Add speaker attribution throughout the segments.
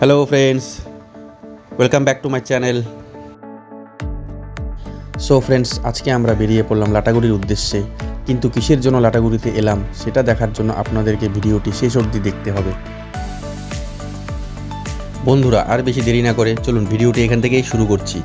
Speaker 1: Hello friends, welcome back to my channel. So friends, আজকে আমরা বেরিয়ে পড়লাম লাটাগুড়ির উদ্দেশ্যে। কিন্তু কিসের জন্য লাটাগুড়িতে এলাম সেটা দেখার জন্য আপনাদেরকে ভিডিওটি শেষ অবধি দেখতে হবে। বন্ধুরা, আর বেশি দেরি না করে চলুন ভিডিওটি এখান থেকেই শুরু করছি।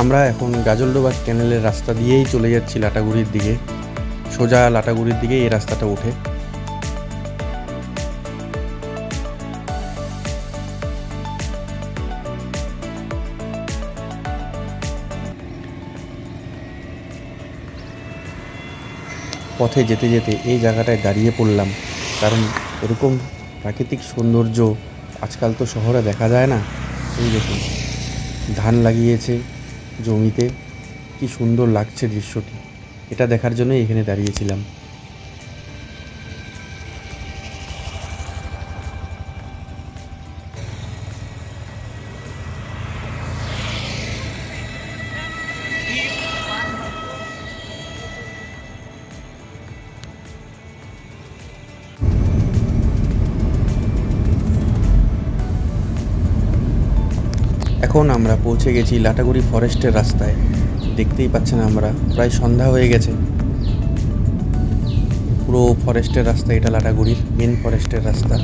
Speaker 1: আমরা এখন গাজলডোবা ক্যানেলের রাস্তা দিয়েই চলে যাচ্ছি লাটাগুড়ির দিকে। সোজা লাটাগুড়ির দিকে এই রাস্তাটা ওঠে। পথে যেতে যেতে এই জায়গাটায় দাঁড়িয়ে পড়লাম, কারণ এরকম প্রাকৃতিক সৌন্দর্য আজকাল তো শহরে দেখা যায় না। এই দেখুন, ধান লাগিয়েছে জমিতে, কি সুন্দর লাগছে দৃশ্যটি। এটা দেখার জন্যই এখানে দাঁড়িয়েছিলাম। এখন আমরা পৌঁছে গেছি লাটাগুড়ি ফরেস্টের রাস্তায়। দেখতেই পাচ্ছেন, আমরা প্রায় সন্ধ্যা হয়ে গেছে। পুরো ফরেস্টের রাস্তা, এটা লাটাগুড়ির মেন ফরেস্টের রাস্তা।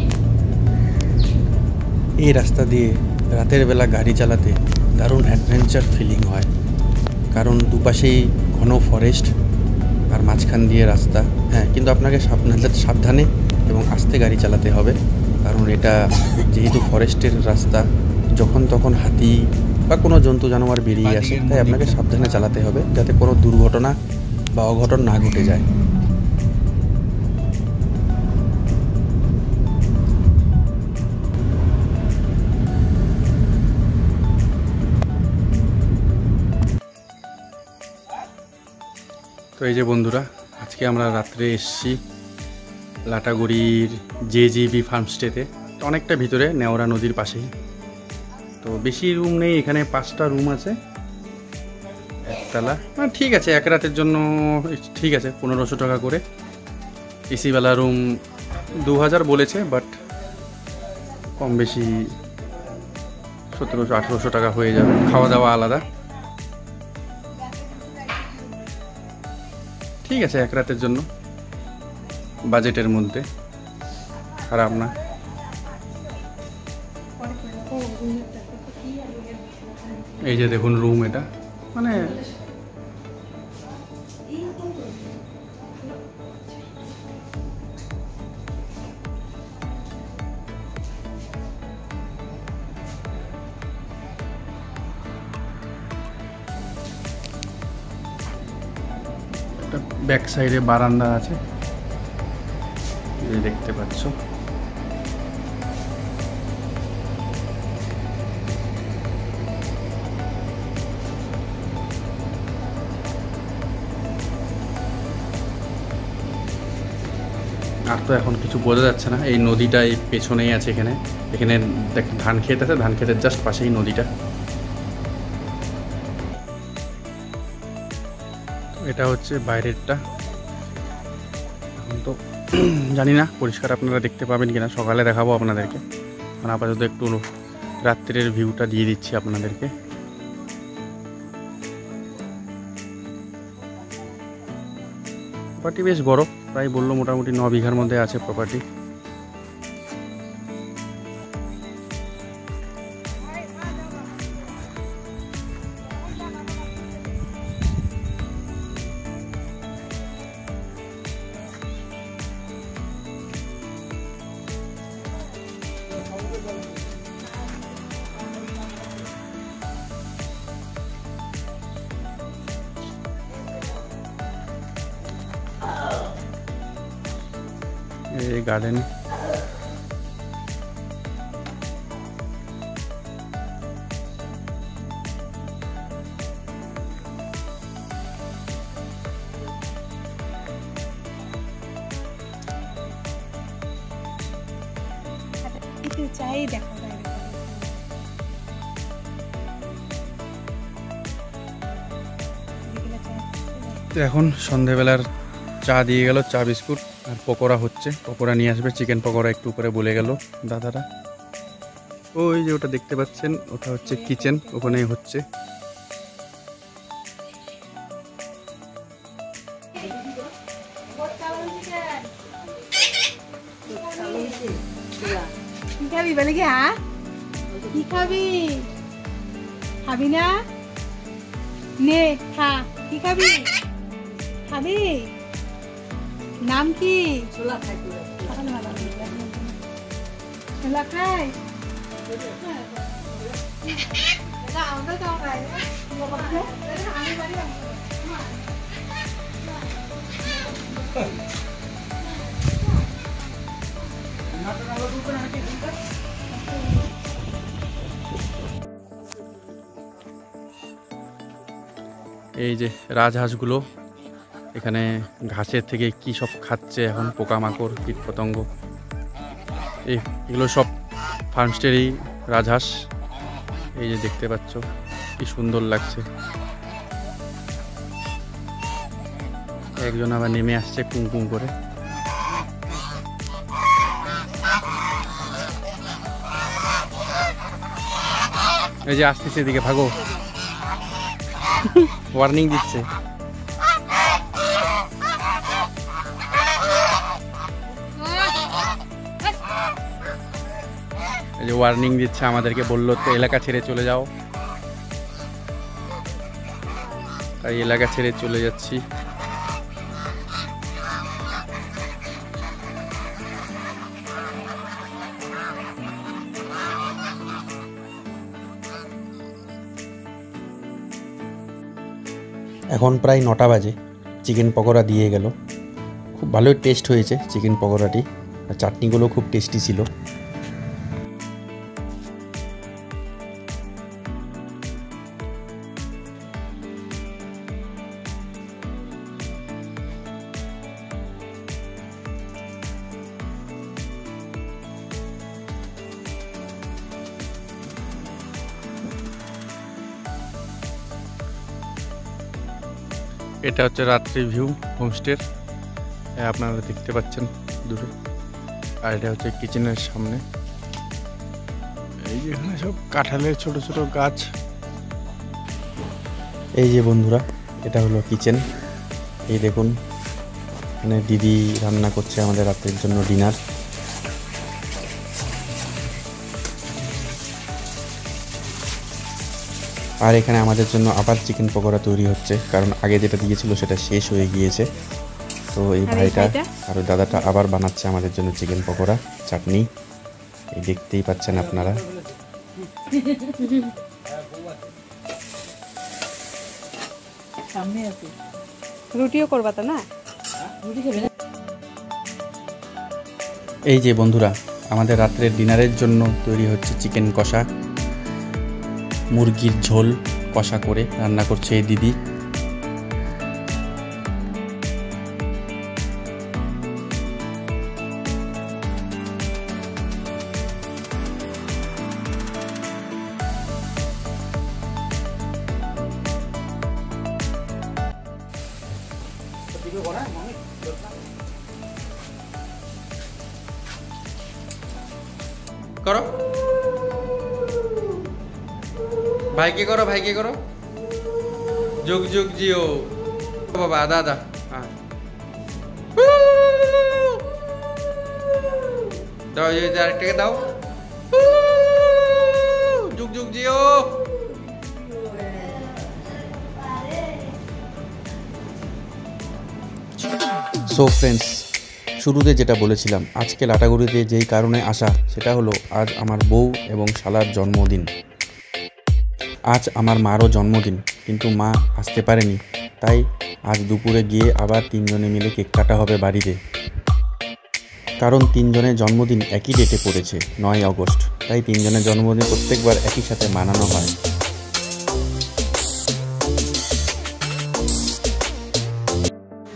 Speaker 1: এই রাস্তা দিয়ে রাতের বেলা গাড়ি চালাতে দারুণ অ্যাডভেঞ্চার ফিলিং হয়, কারণ দুপাশেই ঘন ফরেস্ট আর মাঝখান দিয়ে রাস্তা। হ্যাঁ, কিন্তু আপনাকে সাবধানে এবং আস্তে গাড়ি চালাতে হবে, কারণ এটা যেহেতু ফরেস্টের রাস্তা, যখন তখন হাতি বা কোনো জন্তু জানোয়ার বেরিয়ে আসে, তাই আপনাকে সাবধানে চালাতে হবে যাতে কোনো দুর্ঘটনা বা অঘটন না ঘটে যায়। তো এই যে বন্ধুরা, আজকে আমরা রাত্রে এসেছি লাটাগুড়ির জেজিবি ফার্মস্টেতে। অনেকটা ভিতরে, নেওড়া নদীর পাশেই। তো বেশি রুম নেই এখানে, 5টা রুম আছে, একতলা। ঠিক আছে, এক রাতের জন্য ঠিক আছে, 1500 টাকা করে। এসিওয়ালা রুম 2000 বলেছে, বাট কম বেশি 1700-1800 টাকা হয়ে যাবে, খাওয়া দাওয়া আলাদা। ঠিক আছে, এক রাতের জন্য বাজেটের মধ্যে, খারাপ না। এই যে দেখুন রুম, এটা মানে ব্যাক সাইডে বারান্দা আছে, দেখতে পাচ্ছ। আর তো এখন কিছু বোঝা যাচ্ছে না। এই নদীটা এই পেছনেই আছে, এখানে ধান ক্ষেত আছে, ধান ক্ষেতের জাস্ট পাশেই নদীটা। এটা হচ্ছে বাইরেরটা। এখন তো জানি না পরিষ্কার আপনারা দেখতে পাবেন কিনা, সকালে দেখাবো আপনাদেরকে। মানে আপাতত একটু রাত্রের ভিউটা দিয়ে দিচ্ছি আপনাদেরকে। প্রপার্টি বেশ বড়, প্রায় বললো মোটামুটি 9 বিঘার মধ্যে আছে প্রপার্টি। এই গার্ডেন,
Speaker 2: চাই দেখা যায়।
Speaker 1: তো এখন সন্ধেবেলার চা দিয়ে গেল, চা বিস্কুট আর পকোড়া হচ্ছে, পকোড়া নিয়ে আসবে, চিকেন পকোড়া একটু করে বলে গেল দাদারা। ওই যে ওটা দেখতে পাচ্ছেন ওটা হচ্ছে কিচেন, ওখানেই হচ্ছে।
Speaker 2: কি খাবি বলে কি? হ্যাঁ কি খাবি? খাবি না? নে খা। কি খাবি? খাবি? নাম কি? ছোলা খাই। ছোলা খাই।
Speaker 1: এই যে রাজহাঁসগুলো এখানে ঘাসের থেকে কি সব খাচ্ছে এখন, পোকামাকড় কীট পতঙ্গ, এগুলো সব ফার্মস্টেরই রাজহাঁস। এই যে দেখতে পাচ্ছ কি সুন্দর লাগছে। একজন আবার নেমে আসছে কুমকুম করে। এই যে আসতেছে এদিকে, ভাগো, ওয়ার্নিং দিচ্ছে। এই যে ওয়ার্নিং দিচ্ছে আমাদেরকে, বললো তো এলাকা ছেড়ে চলে যাও, তাই এলাকা ছেড়ে চলে যাচ্ছি। এখন প্রায় 9টা বাজে, চিকেন পকোড়া দিয়ে গেল। খুব ভালোই টেস্ট হয়েছে চিকেন পকোড়াটি, আর চাটনিগুলো খুব টেস্টি ছিল। এটা হচ্ছে রাত্রি ভিউ হোমস্টের, আপনারা দেখতে পাচ্ছেন দূরে। আর এটা হচ্ছে কিচেনের সামনে। এই যে এখানে সব কাঁঠালের ছোট ছোট গাছ। এই যে বন্ধুরা, এটা হলো কিচেন। এই দেখুন এখানে দিদি রান্না করছে আমাদের রাতের জন্য ডিনার। আর এখানে আমাদের জন্য আবার চিকেন পকোড়া তৈরি হচ্ছে, কারণ আগে যেটা দিয়েছিল সেটা শেষ হয়ে গিয়েছে। তো এই ভাইটা আর ওই দাদাটা আবার বানাচ্ছে আমাদের জন্য চিকেন পকোড়া, চাটনি। এই দেখতেই পাচ্ছেন আপনারা।
Speaker 2: রুটিও করবা তো না?
Speaker 1: এই যে বন্ধুরা, আমাদের রাত্রের ডিনারের জন্য তৈরি হচ্ছে চিকেন কষা, মুরগির ঝোল কষা করে রান্না করছে এই দিদি। করো ভাইকে করো, ভাইকে করো, যুগ যুগ জিও বাবা। দাদা দাও, আরেকটাকে দাও, যুগ যুগ জিও। সো ফ্রেন্ডস, শুরুতে যেটা বলেছিলাম, আজকে লাটাগুড়িতে যেই কারণে আসা সেটা হলো আজ আমার বউ এবং শালার জন্মদিন। আজ আমার মারও জন্মদিন, কিন্তু মা আসতে পারেনি, তাই আজ দুপুরে গিয়ে আবার 3 জনে মিলে কেক কাটা হবে বাড়িতে। কারণ 3 জনের জন্মদিন একই ডেটে পড়েছে, 9 আগস্ট, তাই 3 জনের জন্মদিন প্রত্যেকবার একই সাথে মানানো হয়।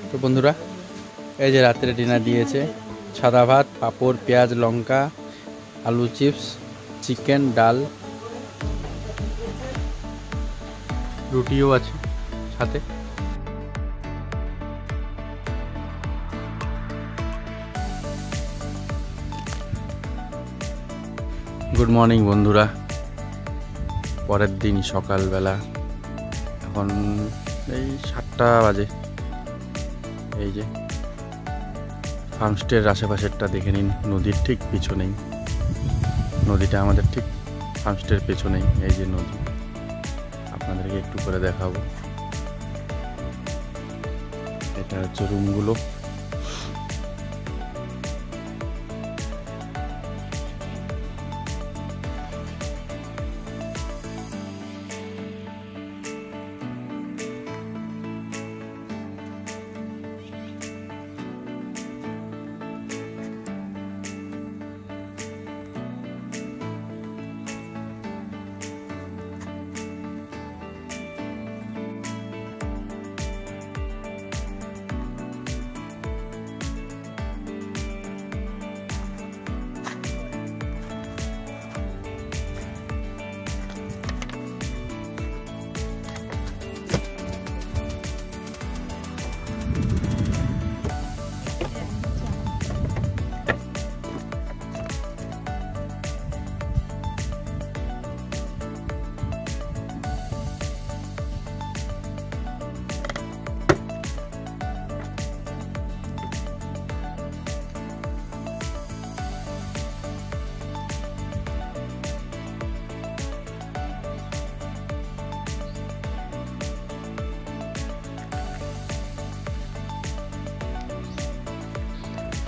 Speaker 1: তো বন্ধুরা, এই যে রাত্রে ডিনার দিয়েছে, সাদা ভাত, পাঁপড়, পেঁয়াজ, লঙ্কা, আলু চিপস, চিকেন, ডাল, রুটিও আছে সাথে। গুড মর্নিং বন্ধুরা, পরের দিন সকালবেলা এখন এই 7টা বাজে। এই যে ফার্মস্টের আশেপাশেরটা দেখে নিন, নদীর ঠিক পিছনেই, নদীটা আমাদের ঠিক ফার্মস্টের পেছনেই। এই যে নদী, আপনাদেরকে একটু করে দেখাবো। এটা হচ্ছে রুমগুলো।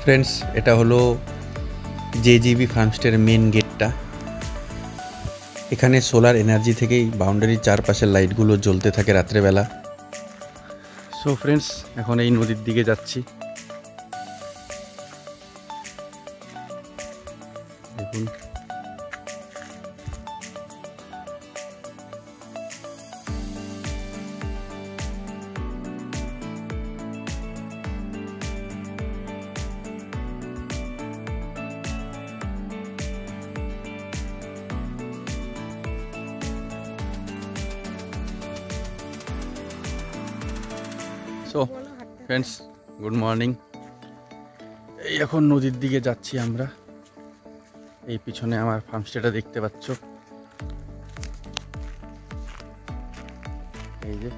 Speaker 1: ফ্রেন্ডস, এটা হলো জেজিবি ফার্মস্টের মেন গেটটা। এখানে সোলার এনার্জি থেকেই বাউন্ডারির চারপাশের লাইটগুলো জ্বলতে থাকে রাত্রেবেলা। সো ফ্রেন্ডস, এখন এই নদীর দিকে যাচ্ছি। দেখুন, সো ফ্রেন্ডস, গুড মর্নিং। এই এখন নদীর দিকে যাচ্ছি আমরা। এই পিছনে আমার ফার্মস্টেটা দেখতে পাচ্ছ। এই যে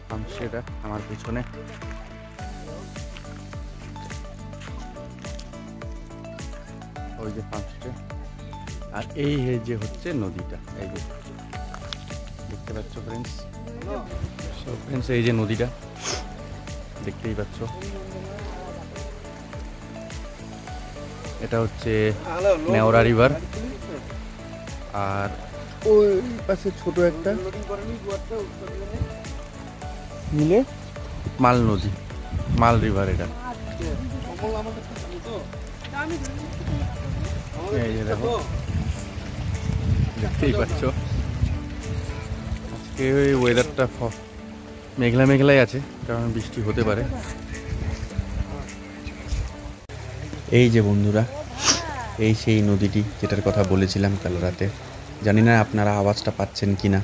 Speaker 1: ফার্মস্টেটা আমার পিছনে। ওই যে ফার্মস্টে, আর এই যে হচ্ছে নদীটা, এই যে দেখতে পাচ্ছ ফ্রেন্ডস। সো ফ্রেন্ডস, এই যে নদীটা দেখতেই পাচ্ছ, এটা হচ্ছে নেওরা রিভার। আর ওই পাশে ছোট একটা মিলে মাল নদী, মাল রিভার। এটা এই যে দেখো, দেখতেই পাচ্ছ। আজকে ওই ওয়েদারটা মেঘলা মেঘলাই আছে, কারণ বৃষ্টি হতে পারে। এই যে বন্ধুরা, এই সেই নদীটি যেটার কথা বলেছিলাম কাল রাতে। জানি না আপনারা আওয়াজটা পাচ্ছেন কি না।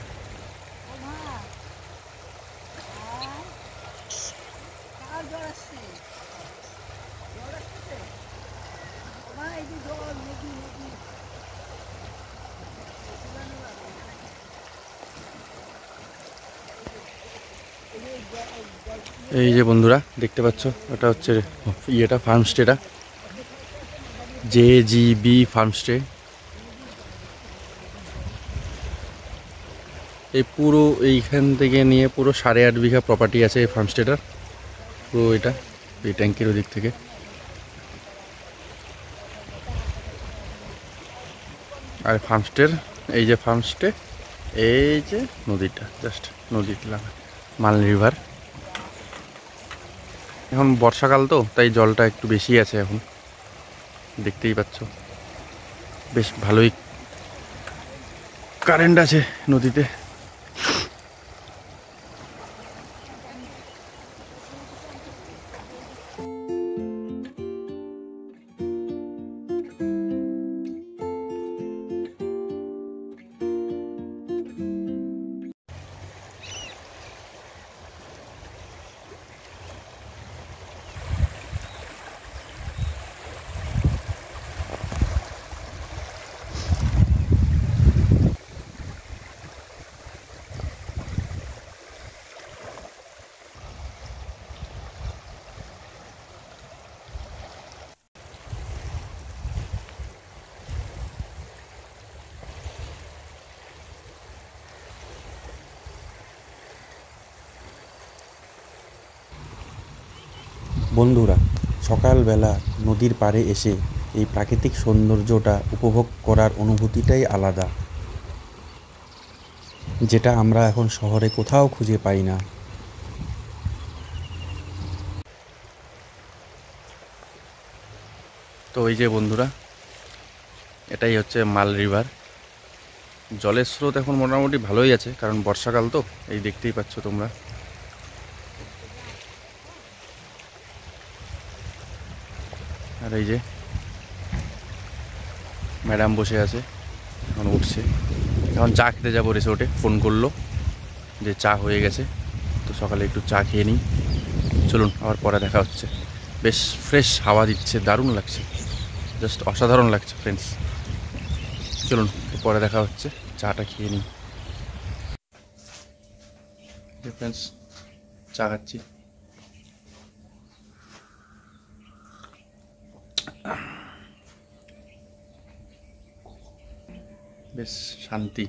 Speaker 1: এই যে বন্ধুরা দেখতে পাচ্ছ, ওটা হচ্ছে ইয়েটা ফার্মস্টেটা, জেজিবি ফার্মস্টে। এই পুরো এইখান থেকে নিয়ে পুরো 8.5 বিঘা প্রপার্টি আছে এই ফার্মস্টেটার। পুরো এটা এই ট্যাঙ্কের ওদিক থেকে। আর ফার্মস্টের এই যে ফার্মস্টে, এই যে নদীটা, জাস্ট নদীটা মাল রিভার। এখন বর্ষাকাল তো, তাই জলটা একটু বেশি আছে এখন, দেখতেই পাচ্ছ। বেশ ভালোই কারেন্ট আছে নদীতে। বন্ধুরা, সকালবেলা নদীর পাড়ে এসে এই প্রাকৃতিক সৌন্দর্যটা উপভোগ করার অনুভূতিটাই আলাদা, যেটা আমরা এখন শহরে কোথাও খুঁজে পাই না। তো এই যে বন্ধুরা, এটাই হচ্ছে মাল রিভার। জলের স্রোত এখন মোটামুটি ভালোই আছে, কারণ বর্ষাকাল তো, এই দেখতেই পাচ্ছ তোমরা। আর এই যে ম্যাডাম বসে আছে, এখন উঠছে। এখন চা খেতে যাবো রিসোর্টে, ফোন করলো যে চা হয়ে গেছে, তো সকালে একটু চা খেয়ে নিই। চলুন, আবার পরে দেখা হচ্ছে। বেশ ফ্রেশ হাওয়া দিচ্ছে, দারুণ লাগছে, জাস্ট অসাধারণ লাগছে ফ্রেন্ডস। চলুন পরে দেখা হচ্ছে, চাটা খেয়ে নিই। ফ্রেন্ডস, চা খাচ্ছি। বেশ শান্তি।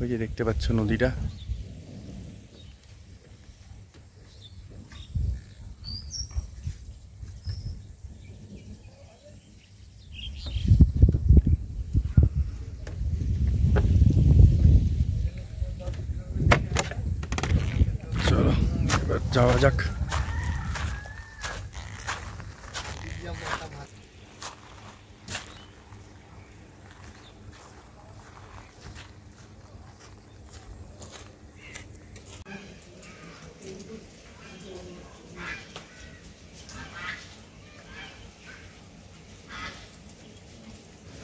Speaker 1: ওই যে দেখতে পাচ্ছ নদীটা, চলো এবার যাওয়া যাক।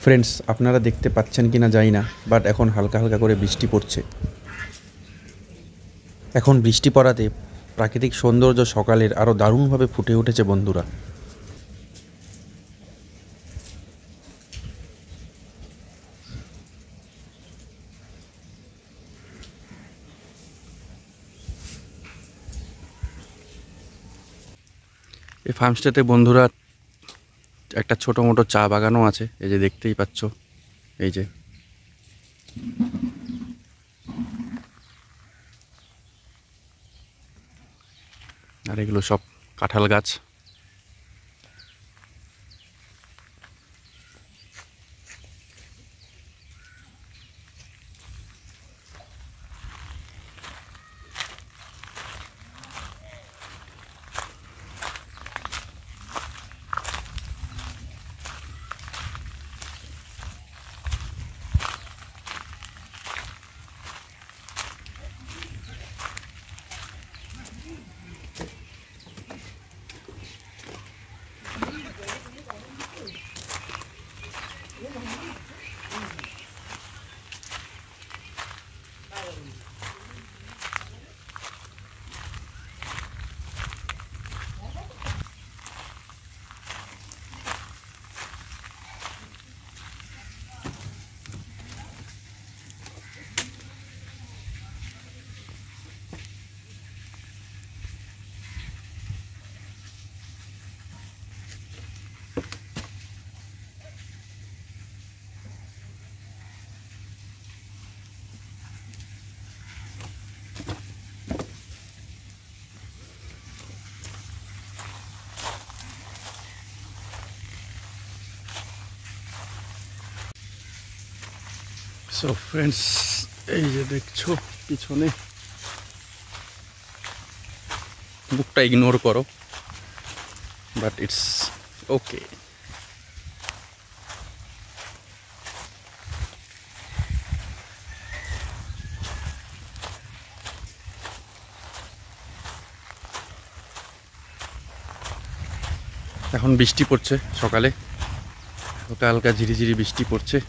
Speaker 1: ফ্রেন্ডস, আপনারা দেখতে পাচ্ছেন কি না জানি না, বাট এখন হালকা হালকা করে বৃষ্টি পড়ছে। এখন বৃষ্টি পড়াতে প্রাকৃতিক সৌন্দর্য সকালের আরও দারুণভাবে ফুটে উঠেছে বন্ধুরা। এই ফার্মস্টেতে বন্ধুরা একটা ছোটো মোটো চা বাগানও আছে, এই যে দেখতেই পাচ্ছ। এই যে আর এগুলো সব কাঁঠাল গাছ। সো ফ্রেন্ডস, এই যে দেখছো পিছনে, বুকটা ইগনোর করো, বাট ইটস ওকে। এখন বৃষ্টি পড়ছে, সকালে হালকা হালকা ঝিরিঝিরি বৃষ্টি পড়ছে।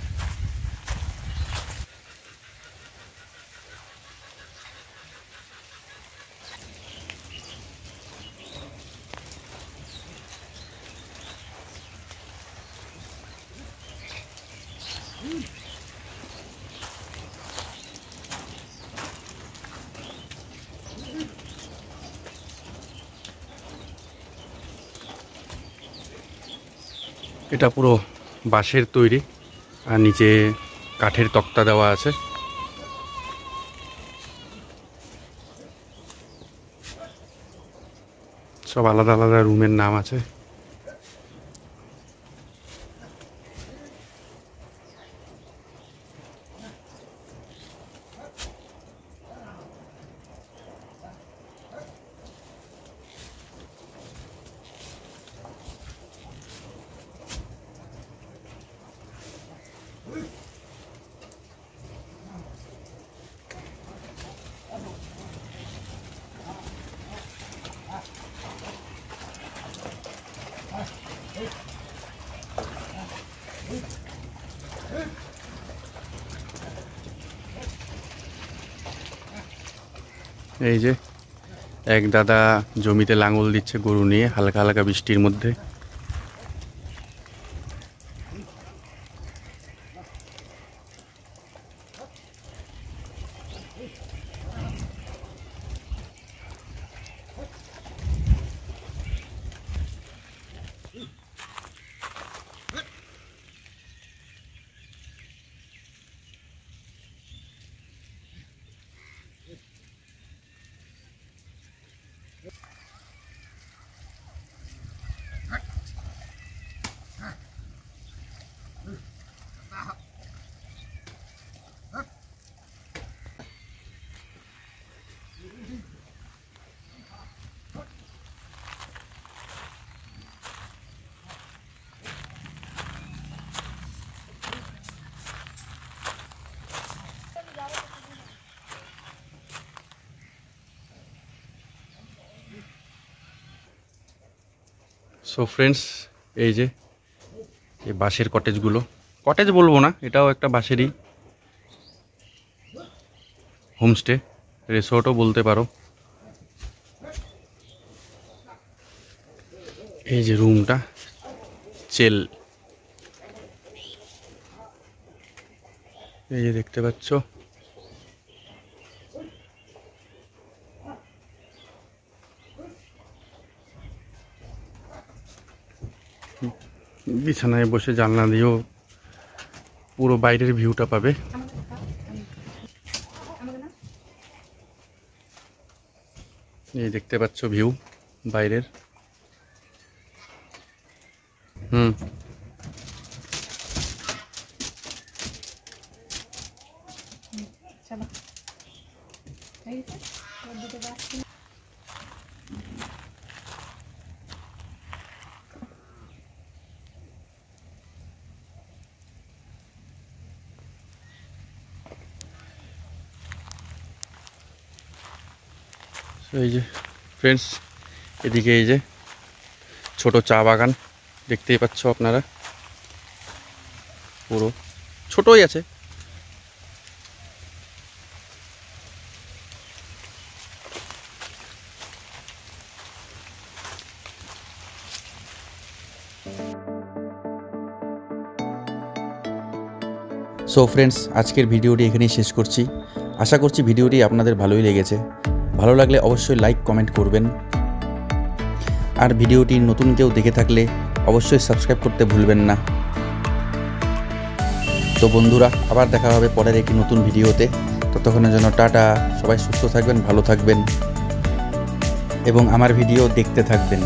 Speaker 1: এটা পুরো বাঁশের তৈরি, আর নিচে কাঠের তক্তা দেওয়া আছে। সব আলাদা আলাদা রুমের নাম আছে। এই যে এক দাদা জমিতে লাঙল দিচ্ছে গরু নিয়ে, হালকা হালকা বৃষ্টির মধ্যে। সো ফ্রেন্ডস, এই যে এই বাঁশের কটেজগুলো, কটেজ বলবো না, এটাও একটা বাঁশেরই হোমস্টে, রিসোর্টও বলতে পারো। এই যে রুমটা, চেল, এই যে দেখতে পাচ্ছ। বিছানায় বসে জানলা দিয়েও পুরো বাইরের ভিউটা পাবে। এই দেখতে পাচ্ছ ভিউ বাইরের। এই যে ফ্রেন্ডস, এদিকে এই যে ছোট চা বাগান দেখতেই পাচ্ছ আপনারা, পুরো ছোটই আছে।
Speaker 3: সো ফ্রেন্ডস, আজকের ভিডিওটি এখানেই শেষ করছি। আশা করছি ভিডিওটি আপনাদের ভালোই লেগেছে। ভালো লাগলে অবশ্যই লাইক কমেন্ট করবেন, আর ভিডিওটি নতুন কেউ দেখে থাকলে অবশ্যই সাবস্ক্রাইব করতে ভুলবেন না। তো বন্ধুরা, আবার দেখা হবে পরের একটি নতুন ভিডিওতে। ততক্ষণের জন্য টাটা, সবাই সুস্থ থাকবেন, ভালো থাকবেন এবং আমার ভিডিও দেখতে থাকবেন।